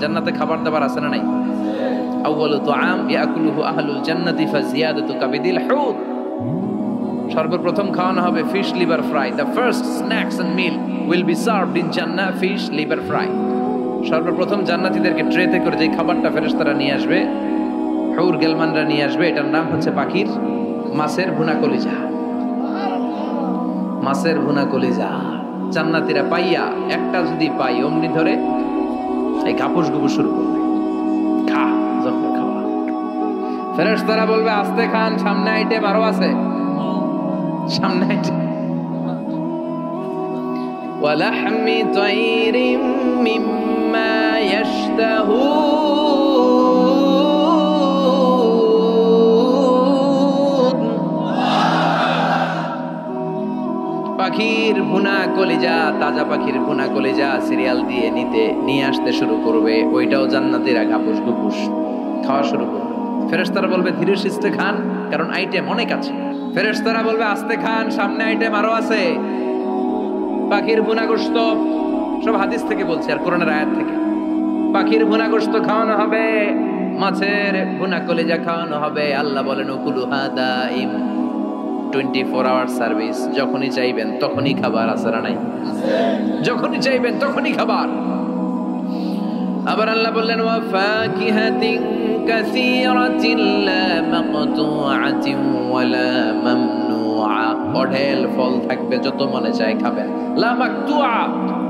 জান্নাতে খাবার দাবার আছে না নাই? আউয়ালু তুআম ইয়াকুলুহু আহলুল জান্নাতি ফাজিয়াদাতু কাবিদিল হুত। সর্বপ্রথম খাওয়ানো হবে fish liver fry. The first snacks and meal will be served in জান্নাহ ফিশ লিভার ফ্রাই। সর্বপ্রথম জান্নাতীদেরকে ট্রেতে করে যে খাবারটা ফেরেশতারা নিয়ে আসবে, হুর গেলমানরা নিয়ে আসবে, এটার নাম হচ্ছে পাখির মাছের ভুনা কলিজা। মাছের ভুনা কলিজা জান্নাতীরা পাইয়া একটা যদি পাই অমনি ধরে এই কাপুস গুপুস শুরু করবে, খা যখন খাওয়া। ফেরেশতারা বলবে আস্তে খান, সামনে আইটেম আরো আছে, সামনে আইটেম। ওয়ালাহমি তাইরিম মিম্মা ইয়াশতাহুন। পাখির ভুনা কলিজা, তাজা পাখির ভুনা কলিজা সিরিয়াল দিয়ে নিয়ে আসতে শুরু করবে। ওইটাও জান্নাতীরা ঘাপুস গুপুস খাওয়া শুরু করবে। ফেরেশতারা বলবে ধীরে সুস্থে খান, কারণ আইটেম অনেক আছে। ফেরেশতারা বলবে আস্তে খান, সামনে আইটেম আরো আছে। পাখির ভুনা গোশত, সব হাদিস থেকে বলছে আর কোরআনের আয়াত থেকে। পাখির ভুনা গোশত খাওয়ানো হবে, মাছের ভুনা কলিজা খাওয়ানো হবে। আল্লাহ বলেন উকুলুহা দাইম, 24 আওয়ার সার্ভিস। যখনই চাইবেন তখনই খাবার, আছে না নাই? যখনই চাইবেন তখনই খাবার। আবার আল্লাহ বললেন ওয়া ফাকিহাতিন কাসীরাতিন লা মাকতুআতিন ওয়ালা মামনুআ। অঢেল ফল থাকবে, যত মনে চায় খাবেন। লা মাকতুআ,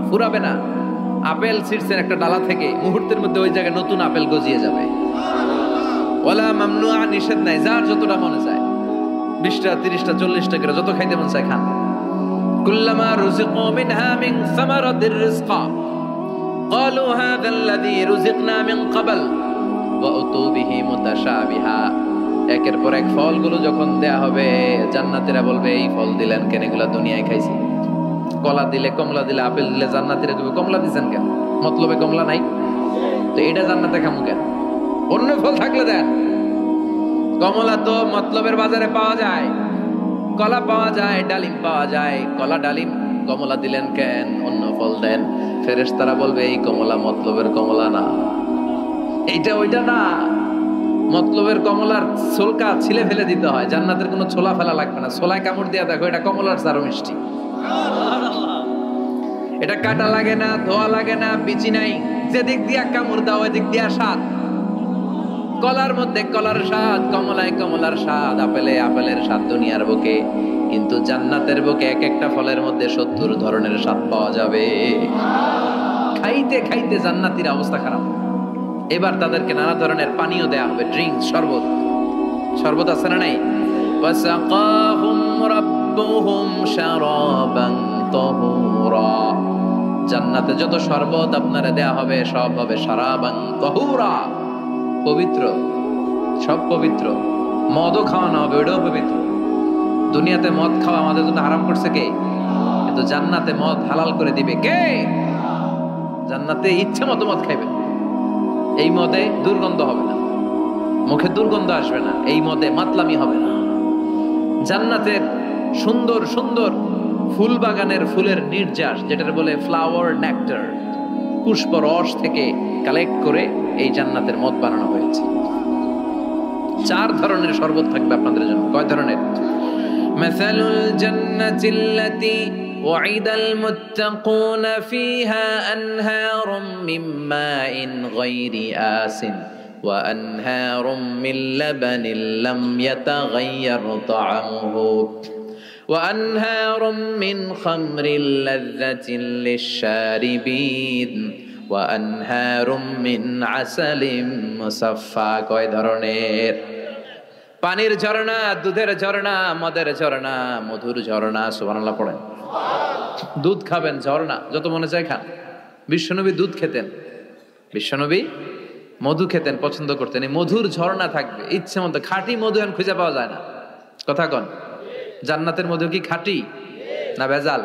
ফুরাবে না। আপেল ছিঁড়ছেন একটা ডালা থেকে, মুহূর্তের মধ্যে ওই জায়গায় নতুন আপেল গজিয়ে যাবে। ওয়ালা মামনুআ, নিষেধ নাই, যার যতটা মনে চায় 20টা 30টা 40টা করে যত খাইতে মন চায় খান। কুল্লামা রুজিকু মিনহা মিন সামারাতির রিজকা ক্বালু হাযা আল্লাযী রুজিকনা মিন ক্বাবল ওয়া উতু বিহি মুতাশাবিহা। একের পর এক ফলগুলো যখন দেয়া হবে, জান্নাতীরা বলবে এই ফল দিলেন কেন, এগুলা দুনিয়ায় খাইছি। কলা দিলে, কমলা দিলে, আপেল দিলে, জান্নাতীরা কইবে কমলা দিবেন কেন, মতলবে কমলা নাই তো এটা জান্নাতে খামু কেন, অন্য ফল থাকলে দেন। কমলা তো মতলবের বাজারে পাওয়া যায়, কলা পাওয়া যায়, ডালিম পাওয়া যায়। কলা ডালিম কমলা দিলেন কেন, অন্য ফল দেন। ফেরেশতারা বলবে এই কমলা মতলবের কমলা না, এইটা ওইটা না। মতলবের কমলার ছোলকা ছিলে ফেলে দিতে হয়, জান্নাতের কোনো ছোলা ফেলা লাগবে না। ছোলায় কামড় দিয়া দেখো, এটা কমলার চারো মিষ্টি। এটা কাটা লাগে না, ধোয়া লাগে না, বিচি নাই, যেদিক দিয়া কামড় দাও এদিক দিয়া স্বাদ। কলার মধ্যে কলার স্বাদ, কমলায় কমলার স্বাদ, আপেলে আপেলের স্বাদ দুনিয়ার বুকে। কিন্তু জান্নাতের বুকে এক একটা ফলের মধ্যে 70 ধরনের স্বাদ পাওয়া যাবে। খাইতে খাইতে জান্নাতীর অবস্থা খারাপ। এবার তাদেরকে নানা ধরনের পানীয় দেয়া হবে, ড্রিঙ্কস, শরবত। শরবত আছে না নাই? ওয়াসাকাহুম রাব্বুহুম শারাবান তাহুরা। জান্নাতে যত শরবত আপনারা দেয়া হবে সব হবে শারাবান তাহুরা, পবিত্র, সব পবিত্র। মদও খাওয়ানো হবে, ওটাও পবিত্র। দুনিয়াতে মদ খাওয়া আমাদের জন্য হারাম করছে কে? কিন্তু জান্নাতে মদ হালাল করে দিবে কে? জান্নাতে ইচ্ছে মতো মদ খাইবে। এই মদে দুর্গন্ধ হবে না, মুখে দুর্গন্ধ আসবে না, এই মদে মাতলামি হবে না। জান্নাতের সুন্দর সুন্দর ফুল বাগানের ফুলের নির্যাস, যেটা বলে ফ্লাওয়ার নেক্টার, পুষ্প রস থেকে কালেক্ট করে এই জান্নাতের মদ বানানো হয়েছে। 4 ধরনের শরবত থাকবে আপনাদের জন্য। কয় ধরনের? মাসালুল জান্নাতিল্লাতী ওয়াইদাল মুত্তাকুনা ফিহা আনহারুম মিন মাইন গায়রি আসিন ওয়া আনহারুম মিন লাবানিন লাম ইয়াতাগায়্যার তা'আমুহু ওয়া আনহারুম মিন খামরিল লাযযাতিন লিশ-শারিবিন ওয়া আনহারুম মিন আসালিম মুসাফফা। কয় ধরনের? পানির ঝর্ণা, দুধের ঝর্ণা, মদের ঝর্ণা, মধুর ঝর্ণা। সুবহানাল্লাহ পড়েন। দুধ খাবেন, ঝর্ণা যত মনে চায় খান। বিশ্বনবী দুধ খেতেন, বিশ্বনবী মধু খেতেন, পছন্দ করতেন। এই মধুর ঝর্ণা থাকবে ইচ্ছে মতো। খাঁটি মধু এখন খুঁজে পাওয়া যায় না, কথা কন। জান্নাতের মধু কি খাঁটি না ভেজাল?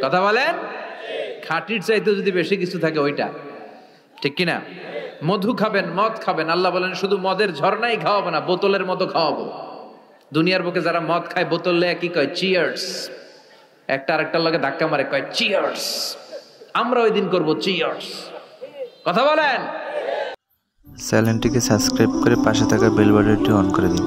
কথা বলেন। খাঁটির চাইতে যদি বেশি কিছু থাকে ওইটা, ঠিক কিনা? মধু খাবেন, মদ খাবেন। আল্লাহ বলেন শুধু মদের ঝর্ণাই খাওয়াবো না, বোতলের মতো খাওয়াবো। দুনিয়ার বুকে যারা মদ খায় বোতল লে কি কয়? চিয়ার্স। একটা আরেকটার লগে ধাক্কা মারে, কয় চিয়ার্স। আমরা ওই দিন করবো চিয়ার্স। কথা বলেন। চ্যানেলটিকে সাবস্ক্রাইব করে পাশে থাকা বেল বাটনটি অন করে দিন।